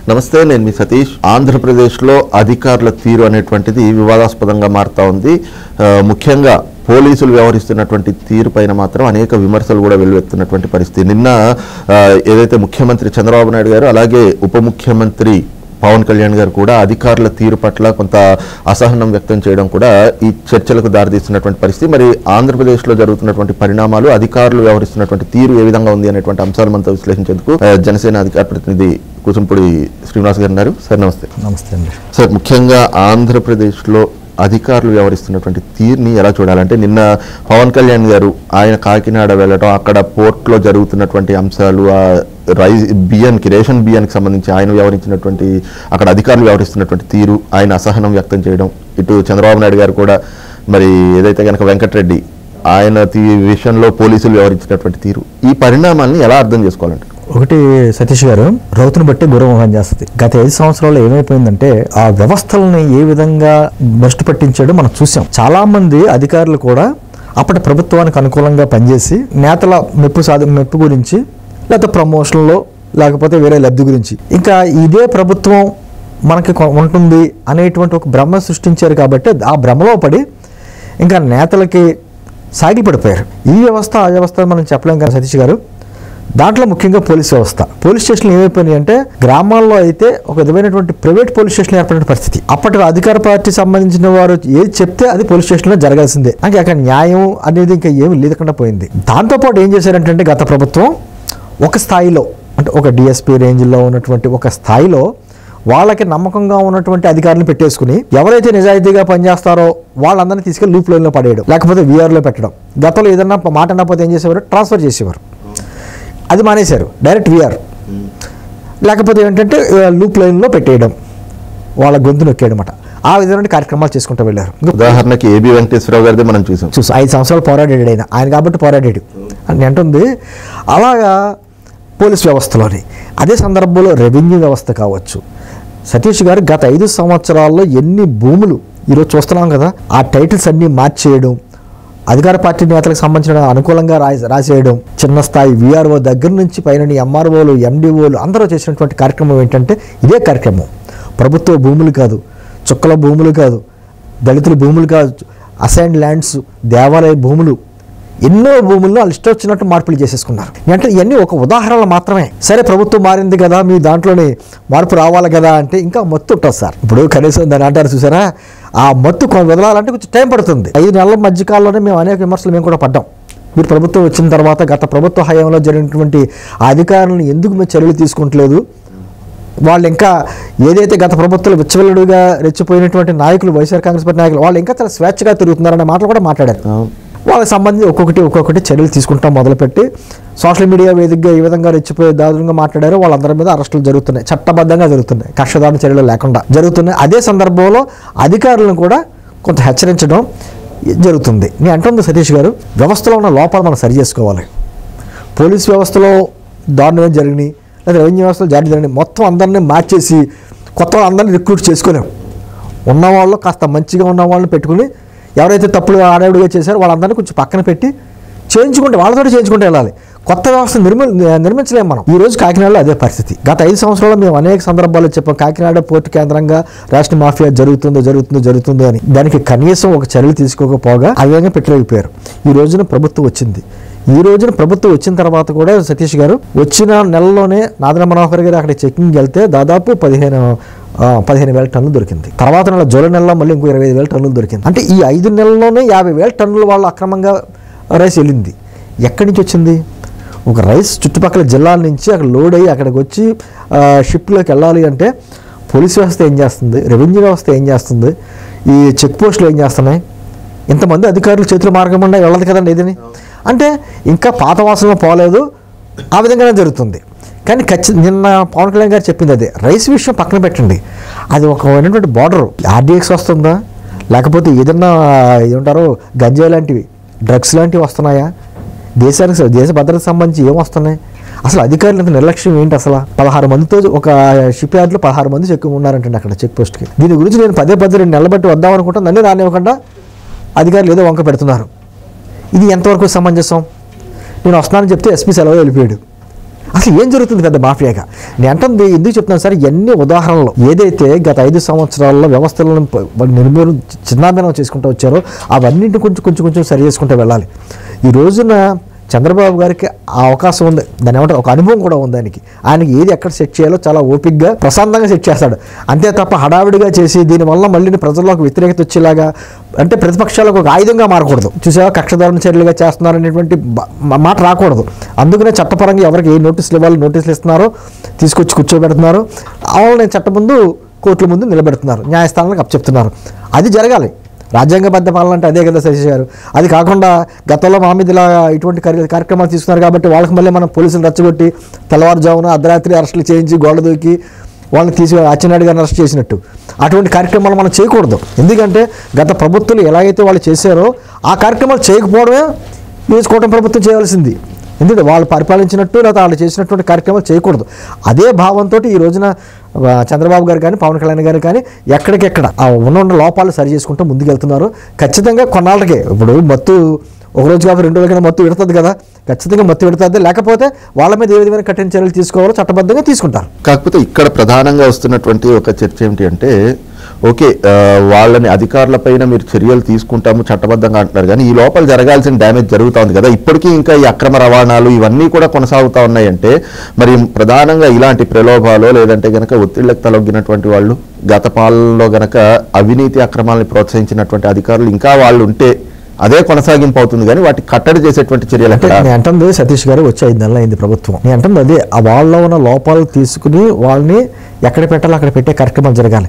నమస్తే, నేను మీ సతీష్. ఆంధ్రప్రదేశ్లో అధికారుల తీరు అనేటువంటిది వివాదాస్పదంగా మారుతా ఉంది. ముఖ్యంగా పోలీసులు వ్యవహరిస్తున్నటువంటి తీరు పైన మాత్రం అనేక విమర్శలు కూడా వెల్లువెత్తున్నటువంటి పరిస్థితి. నిన్న ఏదైతే ముఖ్యమంత్రి చంద్రబాబు నాయుడు గారు అలాగే ఉప ముఖ్యమంత్రి పవన్ కళ్యాణ్ గారు కూడా అధికారుల తీరు పట్ల కొంత అసహనం వ్యక్తం చేయడం కూడా ఈ చర్చలకు దారితీస్తున్నటువంటి పరిస్థితి. మరి ఆంధ్రప్రదేశ్లో జరుగుతున్నటువంటి పరిణామాలు, అధికారులు వ్యవహరిస్తున్నటువంటి తీరు ఏ విధంగా ఉంది అనేటువంటి అంశాలు మనతో విశ్లేషించేందుకు జనసేన అధికార ప్రతినిధి కూచంపూడి శ్రీనివాస్ గారు ఉన్నారు. సార్ నమస్తే. నమస్తే అండి. సార్, ముఖ్యంగా ఆంధ్రప్రదేశ్లో అధికారులు వ్యవహరిస్తున్నటువంటి తీరుని ఎలా చూడాలంటే, నిన్న పవన్ కళ్యాణ్ గారు ఆయన కాకినాడ వెళ్ళడం, అక్కడ పోర్ట్లో జరుగుతున్నటువంటి అంశాలు, రేషన్ బియ్యానికి సంబంధించి ఆయన వ్యవహరించినటువంటి, అక్కడ అధికారులు వ్యవహరిస్తున్నటువంటి తీరు, ఆయన అసహనం వ్యక్తం చేయడం, ఇటు చంద్రబాబు నాయుడు గారు కూడా మరి ఏదైతే కనుక వెంకటరెడ్డి ఆయన విషయంలో పోలీసులు వ్యవహరించినటువంటి తీరు, ఈ పరిణామాలని ఎలా అర్థం చేసుకోవాలంటే? ఒకటి సతీష్ గారు, రౌతును బట్టి గురుమోహం చేస్తుంది. గత 5 సంవత్సరాల్లో ఏమైపోయిందంటే ఆ వ్యవస్థలని ఏ విధంగా భ్రష్టు పట్టించాడో మనం చూసాం. చాలా మంది అధికారులు కూడా అప్పటి ప్రభుత్వానికి అనుకూలంగా పనిచేసి నేతల మెప్పు గురించి, లేకపోతే ప్రమోషన్లో, లేకపోతే వేరే లబ్ధి గురించి, ఇంకా ఇదే ప్రభుత్వం మనకి ఉంటుంది అనేటువంటి ఒక భ్రమ సృష్టించారు. కాబట్టి ఆ భ్రమలో పడి ఇంకా నేతలకి సాగి పడిపోయారు. ఈ వ్యవస్థ ఆ వ్యవస్థ మనం చెప్పలేం కదా సతీష్ గారు. దాంట్లో ముఖ్యంగా పోలీస్ వ్యవస్థ, పోలీస్ స్టేషన్లు ఏమైపోయినాయి అంటే, గ్రామాల్లో అయితే ఒక విధమైనటువంటి ప్రైవేట్ పోలీస్ స్టేషన్ ఏర్పడిన పరిస్థితి. అప్పటి అధికార పార్టీ సంబంధించిన వారు ఏది చెప్తే అది పోలీస్ స్టేషన్లో జరగాల్సిందే. అంటే అక్కడ న్యాయం అనేది ఇంకా ఏమి లేకుండా పోయింది. దాంతోపాటు ఏం చేశారంటే గత ప్రభుత్వం ఒక స్థాయిలో, అంటే ఒక డిఎస్పీ రేంజ్లో ఉన్నటువంటి ఒక స్థాయిలో వాళ్ళకి నమ్మకంగా ఉన్నటువంటి అధికారులను పెట్టేసుకుని ఎవరైతే నిజాయితీగా పనిచేస్తారో వాళ్ళందరినీ తీసుకెళ్లి లూప్ లైన్లో పడేయడం, లేకపోతే వీఆర్లో పెట్టడం. గతంలో ఏదన్నా మాట అన్నపోతే ఏం చేసేవారు, ట్రాన్స్ఫర్ చేసేవారు. అది మానేశారు, డైరెక్ట్ వీఆర్, లేకపోతే ఏంటంటే లూప్ లైన్లో పెట్టేయడం, వాళ్ళ గొంతు నొక్కేయడమాట. ఆ విధమైన కార్యక్రమాలు చేసుకుంటూ వెళ్ళారు. ఉదాహరణకి ఏబి వెంకటేశ్వరరావు గారిది మనం చూసాం. 5 సంవత్సరాలు పోరాడాడు ఆయన కాబట్టి పోరాడాడు అని అంటుంది. అలాగా పోలీస్ వ్యవస్థలోని, అదే సందర్భంలో రెవెన్యూ వ్యవస్థ కావచ్చు. సతీష్ గారు, గత 5 సంవత్సరాల్లో ఎన్ని భూములు ఈరోజు చూస్తున్నాం కదా, ఆ టైటిల్స్ అన్నీ మార్చేయడం, అధికార పార్టీ నేతలకు సంబంధించిన అనుకూలంగా రాసేయడం, చిన్న స్థాయి వీఆర్ఓ దగ్గర నుంచి పైన ఎంఆర్ఓలు, ఎండిఓలు అందరూ చేసినటువంటి కార్యక్రమం ఏంటంటే ఇదే కార్యక్రమం. ప్రభుత్వ భూములు కాదు, చుక్కల భూములు కాదు, దళితుల భూములు కాదు, అసైన్డ్ ల్యాండ్స్, దేవాలయ భూములు, ఎన్నో భూముల్లో వాళ్ళు ఇష్టం వచ్చినట్టు మార్పులు చేసేసుకున్నారు. అంటే ఇవన్నీ ఒక ఉదాహరణలు మాత్రమే. సరే, ప్రభుత్వం మారింది కదా, మీ దాంట్లోనే మార్పు రావాలి కదా అంటే ఇంకా మత్తు ఉంటుంది సార్. ఇప్పుడు కనీసం దాన్ని అంటారు చూసారా, ఆ మత్తు వదలాలంటే కొంచెం టైం పడుతుంది. 5 నెలల మధ్యకాలంలోనే మేము అనేక విమర్శలు మేము కూడా పడ్డాం. మీరు ప్రభుత్వం వచ్చిన తర్వాత గత ప్రభుత్వ హయాంలో జరిగినటువంటి అధికారులను ఎందుకు మేము చర్యలు తీసుకుంటలేదు, వాళ్ళు ఇంకా ఏదైతే గత ప్రభుత్వాలు విచ్చలవిడిగా రెచ్చిపోయినటువంటి నాయకులు, వైఎస్ఆర్ కాంగ్రెస్ పార్టీ నాయకులు, వాళ్ళు ఇంకా చాలా స్వేచ్ఛగా తిరుగుతున్నారనే మాటలు కూడా మాట్లాడారు. వాళ్ళకి సంబంధించి ఒక్కొక్కటి చర్యలు తీసుకుంటాం మొదలుపెట్టి సోషల్ మీడియా వేదికగా ఈ విధంగా రెచ్చిపోయే దారుణంగా మాట్లాడారు. వాళ్ళందరి మీద అరెస్టులు జరుగుతున్నాయి, చట్టబద్ధంగా జరుగుతున్నాయి, కక్షదారణ చర్యలు లేకుండా జరుగుతున్నాయి. అదే సందర్భంలో అధికారులను కూడా కొంత హెచ్చరించడం జరుగుతుంది. నేను అంటుంది సతీష్ గారు, వ్యవస్థలో ఉన్న లోపాలు మనం సరి చేసుకోవాలి. పోలీస్ వ్యవస్థలో దారుణం జరిగినాయి, లేదా రెవెన్యూ వ్యవస్థలో జరిగినాయి, మొత్తం అందరినీ మార్చేసి కొత్త వాళ్ళందరినీ రిక్రూట్ చేసుకోలేం. ఉన్నవాళ్ళు కాస్త మంచిగా ఉన్న వాళ్ళని పెట్టుకుని ఎవరైతే తప్పులు ఆడవిడిగా చేశారో వాళ్ళందరినీ కొంచెం పక్కన పెట్టి చేయించుకుంటే, వాళ్ళతో చేయించుకుంటూ వెళ్ళాలి. కొత్త వ్యవస్థ నిర్మించలేము మనం. ఈ రోజు కాకినాడలో అదే పరిస్థితి. గత 5 సంవత్సరాల్లో మేము అనేక సందర్భాల్లో చెప్పాం, కాకినాడ పోర్టు కేంద్రంగా రేషన్ మాఫియా జరుగుతుందో అని. దానికి కనీసం ఒక చర్యలు తీసుకోకపోగా ఆ విధంగా పెట్టలేకపోయారు. ఈ రోజున ప్రభుత్వం వచ్చింది. ఈ రోజున ప్రభుత్వం వచ్చిన తర్వాత కూడా సతీష్ గారు, వచ్చిన నెలలోనే నాదెండ్ల మనోహర్ గారు అక్కడ చెకింగ్ వెళ్తే దాదాపు 15,000 టన్నులు దొరికింది. తర్వాత నెల జూలై నెలలో మళ్ళీ ఇంకో 25,000 టన్నులు దొరికింది. అంటే ఈ 5 నెలల్లోనే 50,000 టన్నులు వాళ్ళు అక్రమంగా రైస్ వెళ్ళింది. ఎక్కడి నుంచి వచ్చింది? ఒక రైస్ చుట్టుపక్కల జిల్లాల నుంచి అక్కడ లోడ్ అయ్యి అక్కడికి వచ్చి షిప్లోకి వెళ్ళాలి అంటే పోలీస్ వ్యవస్థ ఏం చేస్తుంది, రెవెన్యూ వ్యవస్థ ఏం చేస్తుంది, ఈ చెక్ పోస్టులు ఏం చేస్తున్నాయి? ఇంతమంది అధికారులు చేతులు మార్గం ఉండే వెళ్ళదు కదండి ఏదని. అంటే ఇంకా పాత వాసనలో పోలేదు, ఆ విధంగానే జరుగుతుంది. కానీ నిన్న పవన్ కళ్యాణ్ గారు చెప్పింది అదే. రైస్ విషయం పక్కన పెట్టండి, అది ఒక బార్డర్ ఆర్డీఎక్స్ వస్తుందా, లేకపోతే ఏదన్నా ఏమంటారో గంజాయి లాంటివి, డ్రగ్స్ లాంటివి వస్తున్నాయా, దేశ భద్రతకు సంబంధించి ఏం వస్తున్నాయి? అసలు అధికారులు ఇంత నిర్లక్ష్యం ఏంటి? అసలు 16 మందితో ఒక షిప్ యార్డ్లో 16 మంది చెక్ ఉన్నారంటే అక్కడ చెక్ పోస్ట్కి. దీని గురించి నేను పదే 2 నెలలు బట్టి వద్దాం అనుకుంటా, నన్ను రానివ్వకుండా అధికారులు ఏదో వంక పెడుతున్నారు. ఇది ఎంతవరకు సమంజసం? నేను వస్తున్నానని చెప్తే ఎస్పీ సెలవు వెళ్ళిపోయాడు. అసలు ఏం జరుగుతుంది పెద్ద మాఫియాగా? నేను అంటుంది ఎందుకు చెప్తున్నాను సార్, ఎన్ని ఉదాహరణలు ఏదైతే గత 5 సంవత్సరాల్లో వ్యవస్థలను నిర్మూలన చిన్నాభిన్నం చేసుకుంటూ వచ్చారో అవన్నింటిని కొంచెం సరి చేసుకుంటూ వెళ్ళాలి. ఈ రోజున చంద్రబాబు గారికి ఆ అవకాశం ఉంది, దాని ఏమంటారు, ఒక అనుభవం కూడా ఉంది ఆయనకి ఏది ఎక్కడ సెట్ చేయాలో చాలా ఓపిక్గా ప్రశాంతంగా సెట్ చేస్తాడు. అంతే తప్ప హడావిడిగా చేసి దీనివల్ల మళ్ళీ ప్రజల్లోకి వ్యతిరేకత వచ్చేలాగా, అంటే ప్రతిపక్షాలకు ఒక ఆయుధంగా మారకూడదు. చూసావా కక్షదారుణ చర్యలుగా చేస్తున్నారనేటువంటి మాట రాకూడదు. అందుకనే చట్టపరంగా ఎవరికి ఏ నోటీసులు ఇవ్వాలి నోటీసులు ఇస్తున్నారో తీసుకొచ్చి కూర్చోబెడుతున్నారు, వాళ్ళని చట్టం ముందు కోర్టుల ముందు నిలబెడుతున్నారు, న్యాయస్థానాలకు అప్పచెప్తున్నారు. అది జరగాలి. రాజ్యాంగబద్ధ పాలన అంటే అదే కదా శశి గారు. అది కాకుండా గతంలో మా మీద ఇలా ఇటువంటి కార్యక్రమాలు తీసుకున్నారు కాబట్టి వాళ్ళకి మళ్ళీ మనం పోలీసులు రెచ్చగొట్టి తెల్లవారుజామున అర్ధరాత్రి అరెస్టులు చేయించి గోడ దూకి వాళ్ళని అచ్చెన్నాయుడు గారిని అరెస్ట్ చేసినట్టు అటువంటి కార్యక్రమాలు మనం చేయకూడదు. ఎందుకంటే గత ప్రభుత్వాలు ఎలాగైతే వాళ్ళు చేశారో ఆ కార్యక్రమాలు చేయకపోవడమే కూటమి ప్రభుత్వం చేయవలసింది. ఎందుకంటే వాళ్ళు పరిపాలించినట్టు లేదా వాళ్ళు చేసినటువంటి కార్యక్రమాలు చేయకూడదు. అదే భావంతో ఈ రోజున చంద్రబాబు గారు కానీ పవన్ కళ్యాణ్ గారు కానీ ఎక్కడికెక్కడ ఆ ఉన్న లోపాలు సరి చేసుకుంటూ ముందుకెళ్తున్నారు. ఖచ్చితంగా కొన్నాళ్ళకే ఇప్పుడు మత్తు ఒకరోజు కాదు 2 రోజులకైనా మత్తు విడుతుంది కదా, ఖచ్చితంగా మత్తు విడుతుంది. లేకపోతే వాళ్ళ మీద ఏ విధమైన కఠిన చర్యలు తీసుకోవాలో చట్టబద్ధంగా తీసుకుంటారు. కాకపోతే ఇక్కడ ప్రధానంగా వస్తున్నటువంటి ఒక చర్చ ఏమిటి అంటే, ఓకే వాళ్ళని అధికారులపైన మీరు చర్యలు తీసుకుంటాము చట్టబద్ధంగా అంటున్నారు, కానీ ఈ లోపల జరగాల్సిన డ్యామేజ్ జరుగుతూ ఉంది కదా, ఇప్పటికీ ఇంకా ఈ అక్రమ రవాణాలు ఇవన్నీ కూడా కొనసాగుతూ ఉన్నాయంటే మరి ప్రధానంగా ఇలాంటి ప్రలోభాలు లేదంటే గనక ఒత్తిళ్లకు తలొగ్గినటువంటి వాళ్ళు గత పాలనలో గనక అవినీతి అక్రమాలను ప్రోత్సహించినటువంటి అధికారులు ఇంకా వాళ్ళు ఉంటే అదే కొనసాగింపు అవుతుంది, కానీ వాటి కట్టడి చేసేటువంటి చర్యలు అంటే నేను అంటుంది సతీష్ గారు వచ్చి 5 నెలలు అయింది ప్రభుత్వం. నేను అంటుంది అదే వాళ్ళలో ఉన్న లోపాలు తీసుకుని వాళ్ళని ఎక్కడ పెట్టాలో అక్కడ పెట్టే కార్యక్రమాలు జరగాలి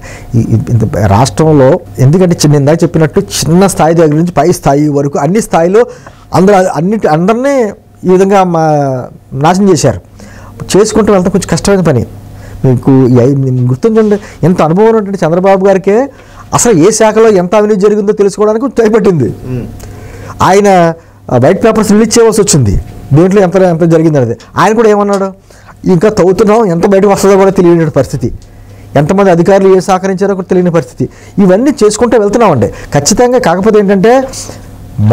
రాష్ట్రంలో. ఎందుకంటే ఇందాక చెప్పినట్టు చిన్న స్థాయి దగ్గర నుంచి పై స్థాయి వరకు అన్ని స్థాయిలో అందరినీ ఈ విధంగా నాశనం చేశారు. చేసుకుంటూ వెళ్తే కొంచెం కష్టమైన పని. మీకు గుర్తుంచండి, ఎంత అనుభవం ఉన్నటువంటి చంద్రబాబు గారికే అసలు ఏ శాఖలో ఎంత అవినీతి జరిగిందో తెలుసుకోవడానికి టైం పట్టింది. ఆయన వైట్ పేపర్స్ రిలీజ్ చేయవలసి వచ్చింది దేంట్లో ఎంత జరిగిందనేది. ఆయన కూడా ఏమన్నాడు, ఇంకా తవ్వుతున్నాం, ఎంత బయటకు వస్తుందో కూడా తెలియని పరిస్థితి, ఎంతమంది అధికారులు ఏ సహకరించారో కూడా తెలియని పరిస్థితి. ఇవన్నీ చేసుకుంటూ వెళ్తున్నామండి ఖచ్చితంగా. కాకపోతే ఏంటంటే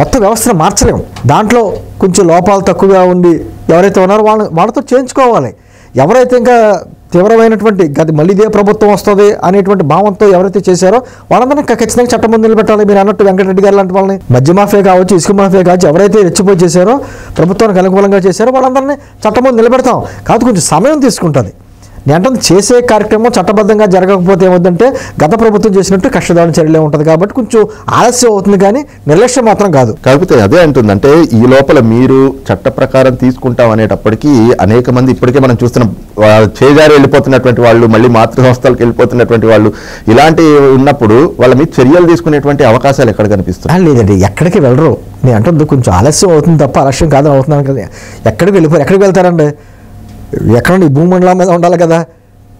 మొత్తం వ్యవస్థను మార్చలేము. దాంట్లో కొంచెం లోపాలు తక్కువగా ఉండి ఎవరైతే ఉన్నారో వాళ్ళతో చేయించుకోవాలి. ఎవరైతే ఇంకా తీవ్రమైనటువంటి మళ్ళీ ఇదే ప్రభుత్వం వస్తుంది అనేటువంటి భావంతో ఎవరైతే చేశారో వాళ్ళందరినీ ఖచ్చితంగా చట్టం ముందు నిలబెట్టాలి. మీరు అన్నట్టు వెంకటరెడ్డి గారు లాంటి వాళ్ళని, మద్య మాఫియా కావచ్చు, ఇసుక మాఫియా కావచ్చు, ఎవరైతే రెచ్చిపోయి చేశారో ప్రభుత్వానికి అనుకూలంగా చేశారో వాళ్ళందరినీ చట్టం ముందు నిలబెడతాం. కాబట్టి కొంచెం సమయం తీసుకుంటుంది. నేను చేసే కార్యక్రమం చట్టబద్ధంగా జరగకపోతే ఏమవుతుందంటే గత ప్రభుత్వం చేసినట్టు కక్షదారుణ చర్యలే ఉంటుంది. కాబట్టి కొంచెం ఆలస్యం అవుతుంది, కానీ నిర్లక్ష్యం మాత్రం కాదు. కాకపోతే అదే అంటుందంటే ఈ లోపల మీరు చట్ట ప్రకారం తీసుకుంటాం అనేటప్పటికీ అనేక మంది ఇప్పటికే మనం చూస్తున్న చేజారి వెళ్ళిపోతున్నటువంటి వాళ్ళు, మళ్ళీ మాతృ సంస్థలకు వెళ్ళిపోతున్నటువంటి వాళ్ళు, ఇలాంటి ఉన్నప్పుడు వాళ్ళ మీద చర్యలు తీసుకునేటువంటి అవకాశాలు ఎక్కడ కనిపిస్తున్నాయి? లేదండి, ఎక్కడికి వెళ్ళరు. నేను అంటుంది కొంచెం ఆలస్యం అవుతుంది తప్ప ఆలస్యం కాదని అవుతున్నాను కదా. ఎక్కడికి వెళ్ళిపోయారు, ఎక్కడికి వెళ్తారండి? ఎక్కడున్నా ఈ భూమండలం మీద ఉండాలి కదా.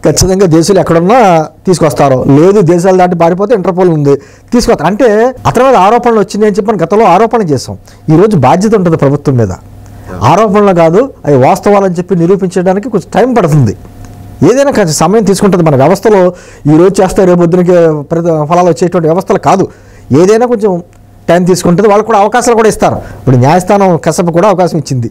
ఖచ్చితంగా దేశాలు ఎక్కడున్నా తీసుకొస్తారు. లేదు దేశాలు దాటి పారిపోతే ఇంటర్పోల్ ఉంది తీసుకొస్తారు. అంటే అతని మీద ఆరోపణలు వచ్చినాయి అని చెప్పని గతంలో ఆరోపణలు చేస్తాం. ఈరోజు బాధ్యత ఉంటుంది ప్రభుత్వం మీద. ఆరోపణలు కాదు, అవి వాస్తవాలని చెప్పి నిరూపించడానికి కొంచెం టైం పడుతుంది. ఏదైనా కొంచెం సమయం తీసుకుంటుంది. మన వ్యవస్థలో ఈరోజు చేస్తే రేపు పొద్దునకి ఫలాలు వచ్చేటువంటి వ్యవస్థలు కాదు. ఏదైనా కొంచెం టైం తీసుకుంటుంది. వాళ్ళకు కూడా అవకాశాలు కూడా ఇస్తారు. ఇప్పుడు న్యాయస్థానం కసప కూడా అవకాశం ఇచ్చింది.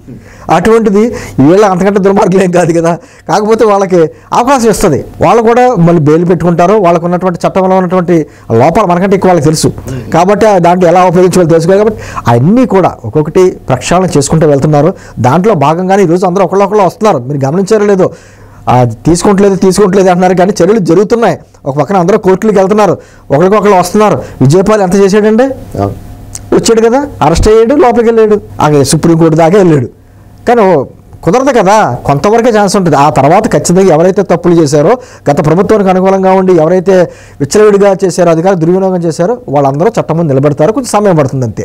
అటువంటిది వీళ్ళ అంతకంటే దుర్మార్గులు ఏం కాదు కదా. కాకపోతే వాళ్ళకి అవకాశం ఇస్తుంది. వాళ్ళు కూడా మళ్ళీ బెయిల్ పెట్టుకుంటారు. వాళ్ళకు ఉన్నటువంటి చట్టంలో ఉన్నటువంటి లోపాలు మనకంటే ఎక్కువ వాళ్ళకి తెలుసు. కాబట్టి దాంట్లో ఎలా ఉపయోగించాలో తెలుసుకోవాలి. కాబట్టి అన్నీ కూడా ఒక్కొక్కటి ప్రక్షాళన చేసుకుంటూ వెళ్తున్నారు. దాంట్లో భాగంగానే ఈరోజు అందరూ ఒకళ్ళొకళ్ళు వస్తున్నారు. మీరు గమనించారో లేదో, తీసుకుంటలేదు అంటున్నారు, కానీ చర్యలు జరుగుతున్నాయి. ఒక పక్కన అందరూ కోర్టులకు వెళ్తున్నారు, ఒకరికొకళ్ళు వస్తున్నారు. విజయపాల్ ఎంత చేశాడండి? వచ్చాడు కదా, అరెస్ట్ అయ్యాడు, లోపలికి వెళ్ళాడు, అక్కడ సుప్రీంకోర్టు దాకా వెళ్ళాడు. కానీ కుదరదు కదా, కొంతవరకే ఛాన్స్ ఉంటుంది. ఆ తర్వాత ఖచ్చితంగా ఎవరైతే తప్పులు చేశారో, గత ప్రభుత్వానికి అనుకూలంగా ఉండి ఎవరైతే విచ్చలవిడిగా చేశారో, అధికారులు దుర్వినియోగం చేశారో వాళ్ళందరూ చట్టం ముందు నిలబెడతారు. కొంచెం సమయం పడుతుంది అంతే.